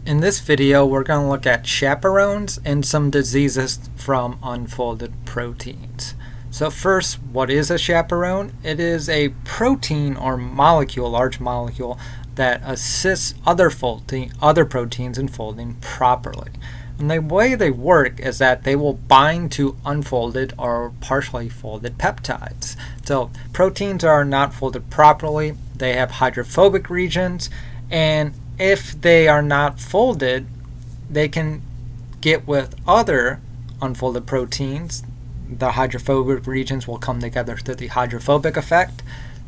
In this video, we're going to look at chaperones and some diseases from unfolded proteins. So first, what is a chaperone? It is a protein or molecule, large molecule, that assists other proteins in folding properly. And the way they work is that they will bind to unfolded or partially folded peptides. So proteins are not folded properly. They have hydrophobic regions, and if they are not folded, they can get with other unfolded proteins. The hydrophobic regions will come together through the hydrophobic effect.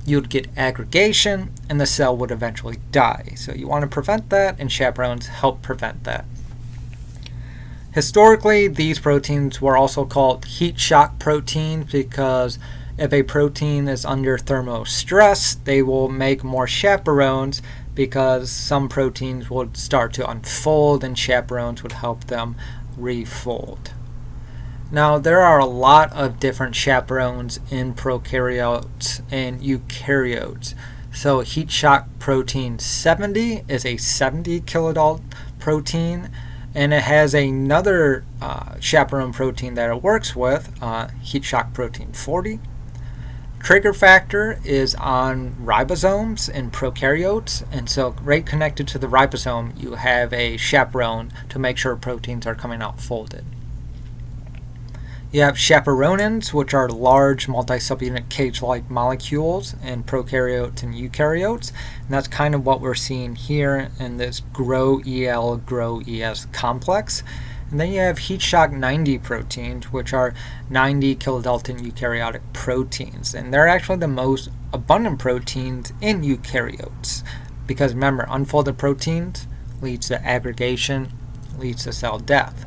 You'd get aggregation, and the cell would eventually die. So you want to prevent that, and chaperones help prevent that. Historically, these proteins were also called heat shock proteins because if a protein is under thermal stress, they will make more chaperones because some proteins would start to unfold and chaperones would help them refold. Now, there are a lot of different chaperones in prokaryotes and eukaryotes. So heat shock protein 70 is a 70 kilodalton protein, and it has another chaperone protein that it works with, heat shock protein 40. Trigger factor is on ribosomes in prokaryotes, and so right connected to the ribosome, you have a chaperone to make sure proteins are coming out folded. You have chaperones, which are large multi-subunit cage-like molecules in prokaryotes and eukaryotes, and that's kind of what we're seeing here in this GroEL, GroES complex. And then you have heat shock 90 proteins, which are 90 kilodalton eukaryotic proteins. And they're actually the most abundant proteins in eukaryotes. Because remember, unfolded proteins leads to aggregation, leads to cell death.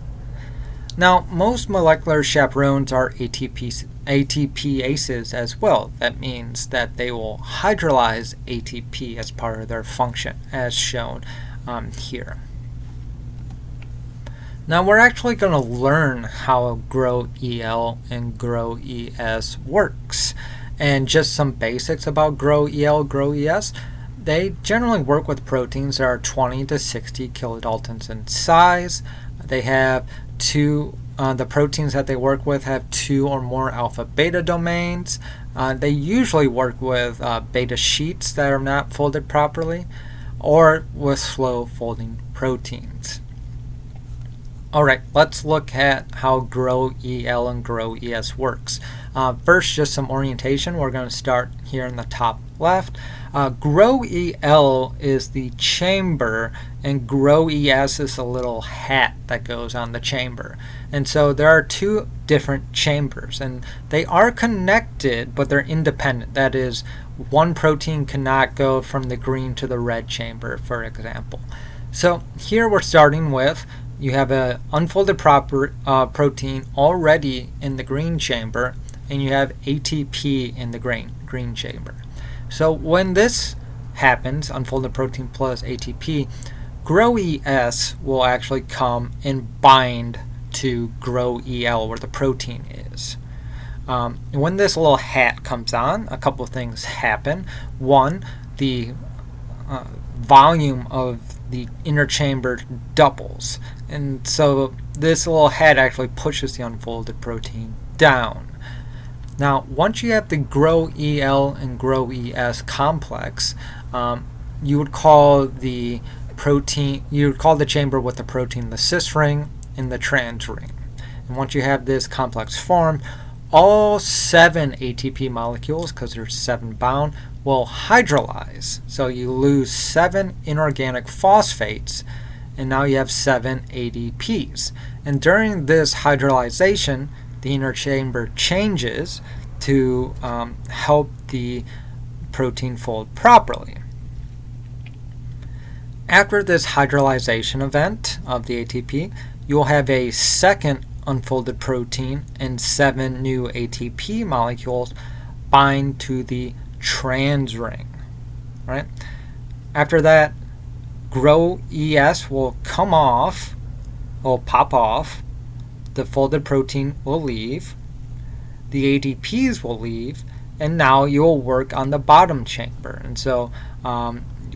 Now, most molecular chaperones are ATPases as well. That means that they will hydrolyze ATP as part of their function, as shown here. Now we're actually going to learn how GroEL and GroES works. And just some basics about GroEL, GroES. They generally work with proteins that are 20 to 60 kilodaltons in size. They have the proteins that they work with have 2 or more alpha-beta domains. They usually work with beta sheets that are not folded properly, or with slow folding proteins. Alright, let's look at how GroEL and GroES works. First, just some orientation. We're going to start here in the top left. GroEL is the chamber, and GroES is a little hat that goes on the chamber. And so there are 2 different chambers, and they are connected, but they're independent. That is, one protein cannot go from the green to the red chamber, for example. So here we're starting with, you have an unfolded protein already in the green chamber, and you have ATP in the green chamber. So when this happens, unfolded protein plus ATP, GroES will actually come and bind to GroEL where the protein is. When this little hat comes on, a couple of things happen. One, the volume of the inner chamber doubles, and so this little head actually pushes the unfolded protein down. Now, once you have the GroEL and GroES complex, you would call the chamber with the protein the cis ring and the trans ring. And once you have this complex form, all 7 ATP molecules, because there's 7 bound, will hydrolyze. So you lose 7 inorganic phosphates, and now you have 7 ADPs. And during this hydrolyzation, the inner chamber changes to help the protein fold properly. After this hydrolyzation event of the ATP, you'll have a second unfolded protein and 7 new ATP molecules bind to the trans ring. Right? After that, GroES will come off, will pop off, the folded protein will leave, the ADPs will leave, and now you'll work on the bottom chamber. And so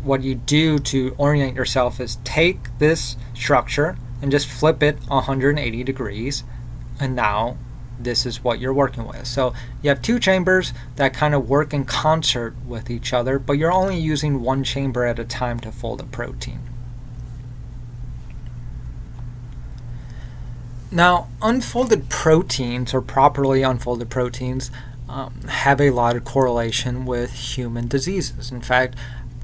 what you do to orient yourself is take this structure and just flip it 180 degrees, and now this is what you're working with. So you have two chambers that kind of work in concert with each other, but you're only using one chamber at a time to fold a protein. Now, unfolded proteins, or properly unfolded proteins, have a lot of correlation with human diseases. In fact,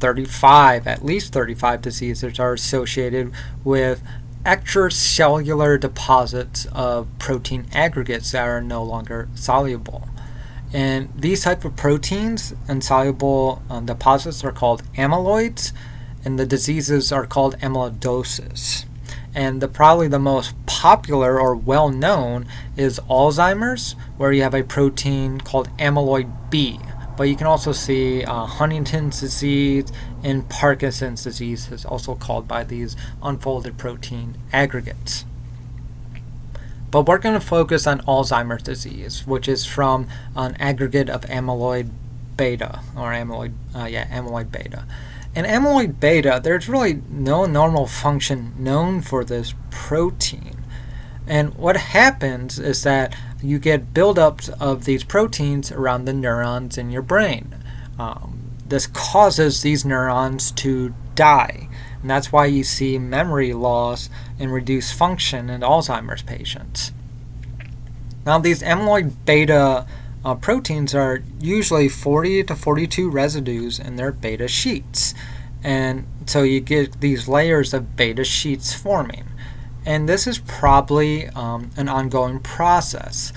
at least 35 diseases are associated with extracellular deposits of protein aggregates that are no longer soluble. And these type of proteins and soluble deposits are called amyloids, and the diseases are called amyloidosis. And probably the most popular or well-known is Alzheimer's, where you have a protein called amyloid B. But you can also see Huntington's disease and Parkinson's disease is also called by these unfolded protein aggregates. But we're going to focus on Alzheimer's disease, which is from an aggregate of amyloid beta, or amyloid beta. And amyloid beta, there's really no normal function known for this protein. And what happens is that you get buildups of these proteins around the neurons in your brain. This causes these neurons to die. And that's why you see memory loss and reduced function in Alzheimer's patients. Now, these amyloid beta proteins are usually 40 to 42 residues in their beta sheets. And so you get these layers of beta sheets forming. And this is probably an ongoing process.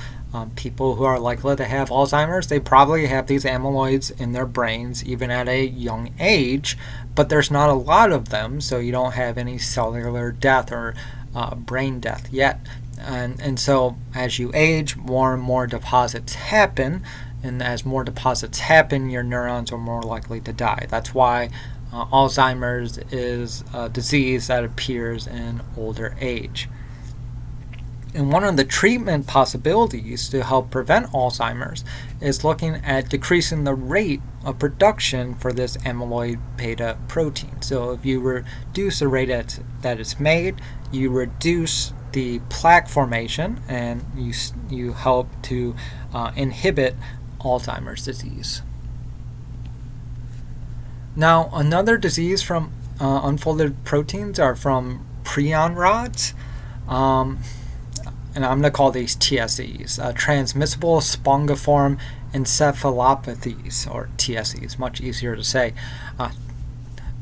People who are likely to have Alzheimer's, they probably have these amyloids in their brains even at a young age, but there's not a lot of them, so you don't have any cellular death or brain death yet. And so as you age, more and more deposits happen, and as more deposits happen, your neurons are more likely to die. That's why Alzheimer's is a disease that appears in older age. And one of the treatment possibilities to help prevent Alzheimer's is looking at decreasing the rate of production for this amyloid beta protein. So if you reduce the rate that it's made, you reduce the plaque formation, and you help to inhibit Alzheimer's disease. Now, another disease from unfolded proteins are from prion rods. And I'm going to call these TSEs, transmissible spongiform encephalopathies, or TSEs, much easier to say.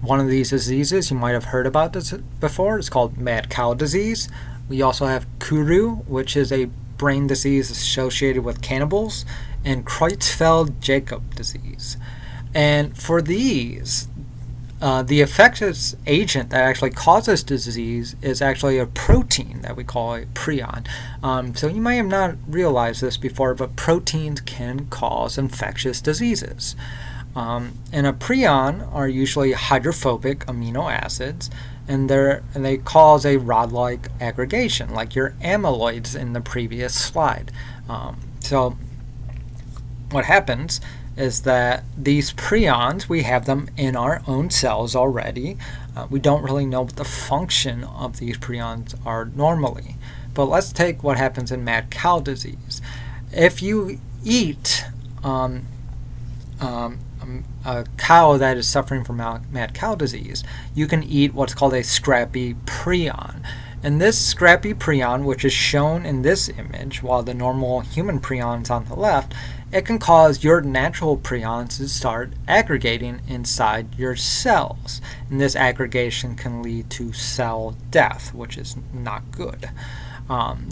One of these diseases, you might have heard about this before, it's called mad cow disease. We also have Kuru, which is a brain disease associated with cannibals, and Creutzfeldt-Jakob disease. And for these, the infectious agent that actually causes disease is actually a protein that we call a prion. So you may have not realized this before, but proteins can cause infectious diseases. And a prion are usually hydrophobic amino acids, and they cause a rod-like aggregation, like your amyloids in the previous slide. So what happens is that these prions, we have them in our own cells already. We don't really know what the function of these prions are normally. But let's take what happens in mad cow disease. If you eat a cow that is suffering from mad cow disease, you can eat what's called a scrappy prion. And this scrappy prion, which is shown in this image, while the normal human prion is on the left, it can cause your natural prions to start aggregating inside your cells. And this aggregation can lead to cell death, which is not good.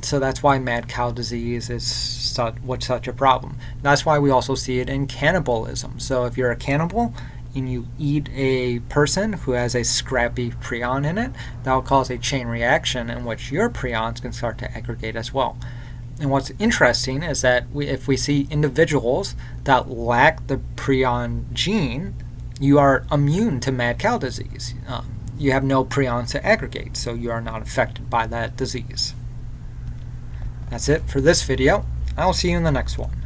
So that's why mad cow disease is such a problem. That's why we also see it in cannibalism. So if you're a cannibal and you eat a person who has a scrappy prion in it, that will cause a chain reaction in which your prions can start to aggregate as well. And what's interesting is that if we see individuals that lack the prion gene, you are immune to mad cow disease. You have no prions to aggregate, so you are not affected by that disease. That's it for this video. I'll see you in the next one.